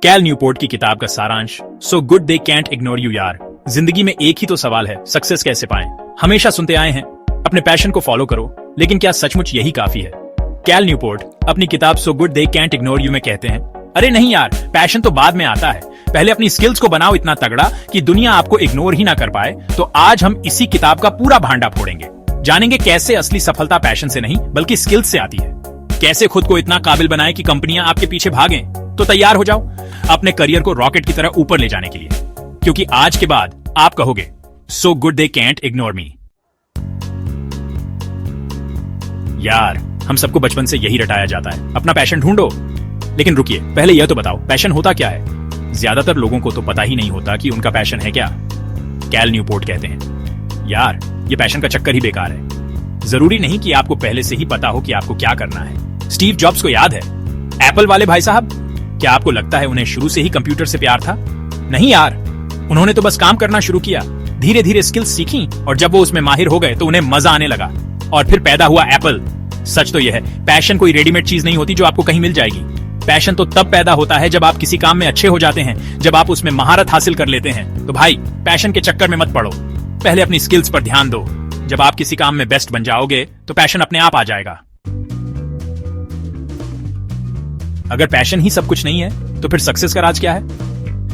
Cal Newport की किताब का सारांश, so good they can't ignore you यार। जिंदगी में एक ही तो सवाल है, सक्सेस कैसे पाएं। हमेशा सुनते आए हैं अपने पैशन को फॉलो करो, लेकिन क्या सचमुच यही काफी है? कैल न्यूपोर्ट अपनी किताब so good they can't ignore you में कहते हैं, अरे नहीं यार, पैशन तो बाद में आता है, पहले अपनी स्किल्स को बनाओ इतना तगड़ा कि दुनिया आपको इग्नोर ही ना कर पाए। तो आज हम इसी किताब का पूरा भांडा फोड़ेंगे, जानेंगे कैसे असली सफलता पैशन से नहीं बल्कि स्किल्स से आती है, कैसे खुद को इतना काबिल बनाए कि कंपनियां आपके पीछे भागें। तो तैयार हो जाओ अपने करियर को रॉकेट की तरह ऊपर ले जाने के लिए, क्योंकि आज के बाद आप कहोगे so good they can't ignore me. यार, हम सबको बचपन से यही रटाया जाता है, अपना पैशन ढूंढो। लेकिन रुकिए, पहले यह तो बताओ पैशन होता क्या है? ज्यादातर लोगों को तो पता ही नहीं होता कि उनका पैशन है क्या। कैल न्यूपोर्ट कहते हैं, यार ये पैशन का चक्कर ही बेकार है। जरूरी नहीं कि आपको पहले से ही पता हो कि आपको क्या करना है। स्टीव जॉब्स को याद है, एप्पल वाले भाई साहब, क्या आपको लगता है उन्हें शुरू से ही कंप्यूटर से प्यार था? नहीं यार, उन्होंने तो बस काम करना शुरू किया, धीरे धीरे स्किल्स सीखी और जब वो उसमें माहिर हो गए तो उन्हें मजा आने लगा और फिर पैदा हुआ एप्पल। सच तो यह है, पैशन कोई रेडीमेड चीज नहीं होती जो आपको कहीं मिल जाएगी। पैशन तो तब पैदा होता है जब आप किसी काम में अच्छे हो जाते हैं, जब आप उसमें महारत हासिल कर लेते हैं। तो भाई, पैशन के चक्कर में मत पड़ो, पहले अपनी स्किल्स पर ध्यान दो। जब आप किसी काम में बेस्ट बन जाओगे तो पैशन अपने आप आ जाएगा। अगर पैशन ही सब कुछ नहीं है तो फिर सक्सेस का राज क्या है?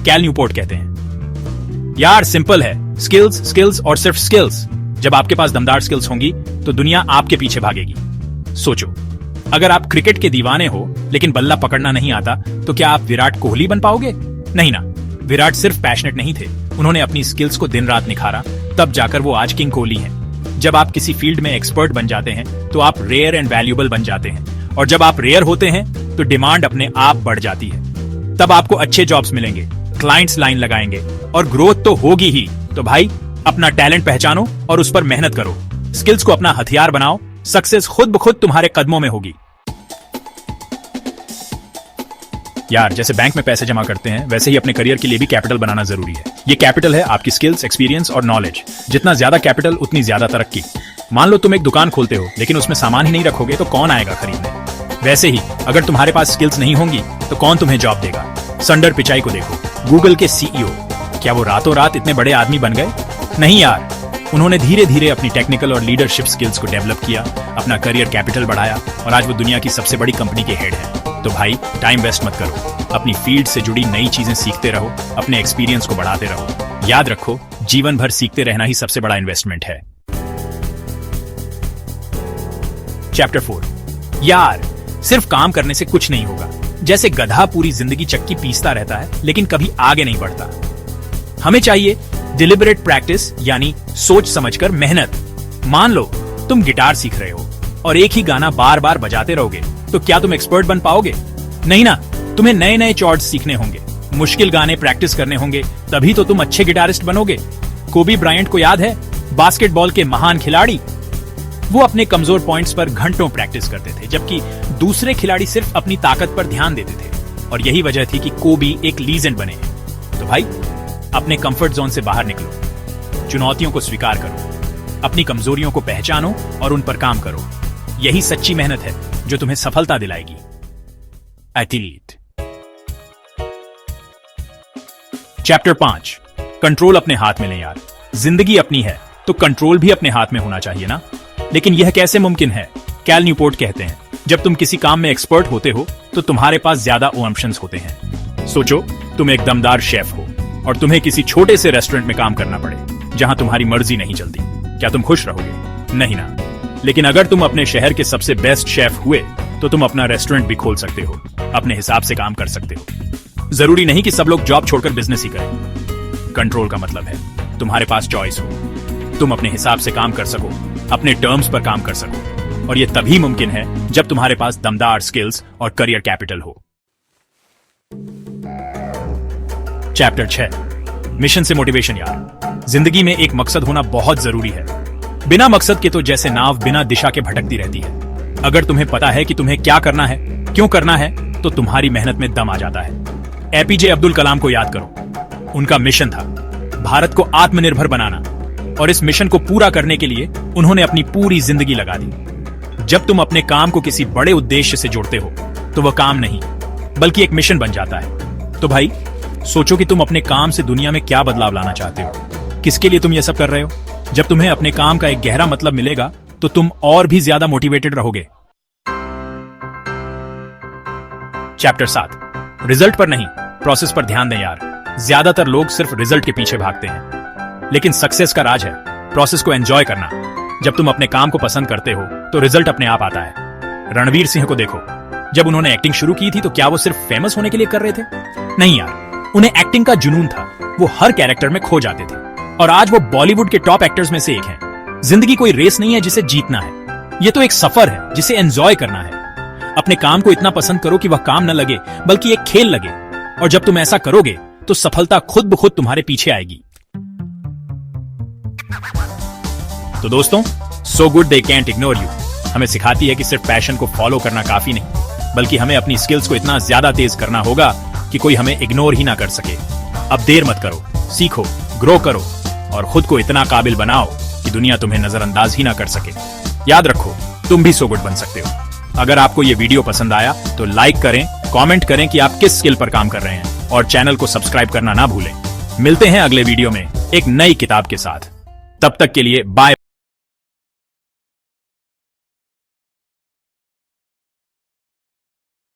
कैल न्यूपोर्ट कहते हैं, यार सिंपल है, स्किल्स स्किल्स और सिर्फ स्किल्स। जब आपके पास दमदार स्किल्स होंगी तो दुनिया आपके पीछे भागेगी। सोचो, अगर आप क्रिकेट के दीवाने हो लेकिन बल्ला पकड़ना नहीं आता तो क्या आप विराट कोहली बन पाओगे? नहीं ना। विराट सिर्फ पैशनेट नहीं थे, उन्होंने अपनी स्किल्स को दिन रात निखारा, तब जाकर वो आज किंग कोहली हैं। जब आप किसी फील्ड में एक्सपर्ट बन जाते हैं तो आप रेयर एंड वैल्यूएबल बन जाते हैं, और जब आप रेयर होते हैं तो डिमांड अपने आप बढ़ जाती है। तब आपको अच्छे जॉब्स मिलेंगे, क्लाइंट्स लाइन लगाएंगे और ग्रोथ तो होगी ही। तो भाई, अपना टैलेंट पहचानो और उस पर मेहनत करो, स्किल्स को अपना हथियार बनाओ, सक्सेस खुद ब खुद तुम्हारे कदमों में होगी। यार, जैसे बैंक में पैसे जमा करते हैं वैसे ही अपने करियर के लिए भी कैपिटल बनाना जरूरी है। ये कैपिटल है आपकी स्किल्स, एक्सपीरियंस और नॉलेज। जितना ज्यादा कैपिटल उतनी ज्यादा तरक्की। मान लो तुम एक दुकान खोलते हो लेकिन उसमें सामान ही नहीं रखोगे तो कौन आएगा खरीदने? वैसे ही अगर तुम्हारे पास स्किल्स नहीं होंगी तो कौन तुम्हें जॉब देगा? संडर पिचाई को देखो, गूगल के सीईओ, क्या वो रातों रात इतने बड़े आदमी बन गए? नहीं यार, उन्होंने धीरे धीरे अपनी टेक्निकल और लीडरशिप स्किल्स को डेवलप किया, अपना करियर कैपिटल बढ़ाया और आज वो दुनिया की सबसे बड़ी कंपनी के हेड है। तो भाई, टाइम वेस्ट मत करो, अपनी फील्ड से जुड़ी नई चीजें सीखते रहो, अपने एक्सपीरियंस को बढ़ाते रहो। याद रखो, जीवन भर सीखते रहना ही सबसे बड़ा इन्वेस्टमेंट है। चैप्टर 4, यार सिर्फ काम करने से कुछ नहीं होगा। जैसे गधा पूरी जिंदगी चक्की पीसता रहता है लेकिन कभी आगे नहीं बढ़ता। हमें चाहिए डिलिबरेट प्रैक्टिस, यानी सोच समझकर मेहनत। मान लो तुम गिटार सीख रहे हो और एक ही गाना बार बार बजाते रहोगे तो क्या तुम एक्सपर्ट बन पाओगे? नहीं ना। तुम्हें नए नए चॉर्ड्स सीखने होंगे, मुश्किल गाने प्रैक्टिस करने होंगे, तभी तो तुम अच्छे गिटारिस्ट बनोगे। कोबी ब्रायंट को याद है, बास्केटबॉल के महान खिलाड़ी? वो अपने कमजोर पॉइंट्स पर घंटों प्रैक्टिस करते थे, जबकि दूसरे खिलाड़ी सिर्फ अपनी ताकत पर ध्यान देते थे। और यही वजह थी कि कोबी एक लीजेंड बने। तो भाई, अपने कंफर्ट जोन से बाहर निकलो, चुनौतियों को स्वीकार करो, अपनी कमजोरियों को पहचानो और उन पर काम करो। यही सच्ची मेहनत है जो तुम्हें सफलता दिलाएगी। एथलीट। चैप्टर 5, कंट्रोल अपने हाथ में लें। यार, जिंदगी अपनी है तो कंट्रोल भी अपने हाथ में होना चाहिए ना। लेकिन यह कैसे मुमकिन है? कैल न्यूपोर्ट कहते हैं, जब तुम किसी काम में एक्सपर्ट होते हो तो तुम्हारे पास ज्यादा ऑप्शंस होते हैं। सोचो, तुम एक दमदार शेफ हो और तुम्हें किसी छोटे से रेस्टोरेंट में काम करना पड़े जहां तुम्हारी मर्जी नहीं चलती। क्या तुम खुश रहोगे? नहीं ना। लेकिन अगर तुम अपने शहर के सबसे बेस्ट शेफ हुए तो तुम अपना रेस्टोरेंट भी खोल सकते हो, अपने हिसाब से काम कर सकते हो। जरूरी नहीं कि सब लोग जॉब छोड़कर बिजनेस ही करें। कंट्रोल का मतलब है तुम्हारे पास चॉइस हो, तुम अपने हिसाब से काम कर सको, अपने टर्म्स पर काम कर सको। और यह तभी मुमकिन है जब तुम्हारे पास दमदार स्किल्स और करियर कैपिटल हो। चैप्टर 6, मिशन से मोटिवेशन। यार, जिंदगी में एक मकसद होना बहुत जरूरी है। बिना मकसद के तो जैसे नाव बिना दिशा के भटकती रहती है। अगर तुम्हें पता है कि तुम्हें क्या करना है, क्यों करना है, तो तुम्हारी मेहनत में दम आ जाता है। एपीजे अब्दुल कलाम को याद करो, उनका मिशन था भारत को आत्मनिर्भर बनाना, और इस मिशन को पूरा करने के लिए उन्होंने अपनी पूरी जिंदगी लगा दी। जब तुम अपने काम को किसी बड़े उद्देश्य से जोड़ते हो तो वह काम नहीं बल्कि एक मिशन बन जाता है। तो भाई सोचो कि तुम अपने काम से दुनिया में क्या बदलाव लाना चाहते हो, किसके लिए तुम ये सब कर रहे हो। जब तुम्हें अपने काम का एक गहरा मतलब मिलेगा तो तुम और भी ज्यादा मोटिवेटेड रहोगे। चैप्टर 7, रिजल्ट पर नहीं, प्रोसेस पर ध्यान दें यार। ज्यादातर लोग सिर्फ रिजल्ट के पीछे भागते हैं, लेकिन सक्सेस का राज है प्रोसेस को एंजॉय करना। जब तुम अपने काम को पसंद करते हो तो रिजल्ट अपने आप आता है। रणवीर सिंह को देखो, जब उन्होंने एक्टिंग शुरू की थी तो क्या वो सिर्फ फेमस होने के लिए कर रहे थे? नहीं यार, उन्हें एक्टिंग का जुनून था। वो हर कैरेक्टर में खो जाते थे और आज वो बॉलीवुड के टॉप एक्टर्स में से एक हैं। जिंदगी कोई रेस नहीं है जिसे जीतना है, ये तो एक सफर है जिसे एंजॉय करना है। अपने काम को इतना पसंद करो कि वह काम न लगे बल्कि एक खेल लगे, और जब तुम ऐसा करोगे तो सफलता खुद ब खुद तुम्हारे पीछे आएगी। तो दोस्तों, so good they can't ignore you हमें सिखाती है कि सिर्फ पैशन को फॉलो करना काफी नहीं, बल्कि हमें अपनी स्किल्स को इतना ज्यादा तेज करना होगा कि कोई हमें इग्नोर ही ना कर सके। अब देर मत करो, सीखो, ग्रो करो और खुद को इतना काबिल बनाओ कि दुनिया तुम्हें नजरअंदाज ही ना कर सके। याद रखो, तुम भी सो गुड बन सकते हो। अगर आपको ये वीडियो पसंद आया तो लाइक करें, कमेंट करें कि आप किस स्किल पर काम कर रहे हैं और चैनल को सब्सक्राइब करना ना भूलें। मिलते हैं अगले वीडियो में एक नई किताब के साथ। तब तक के लिए बाय।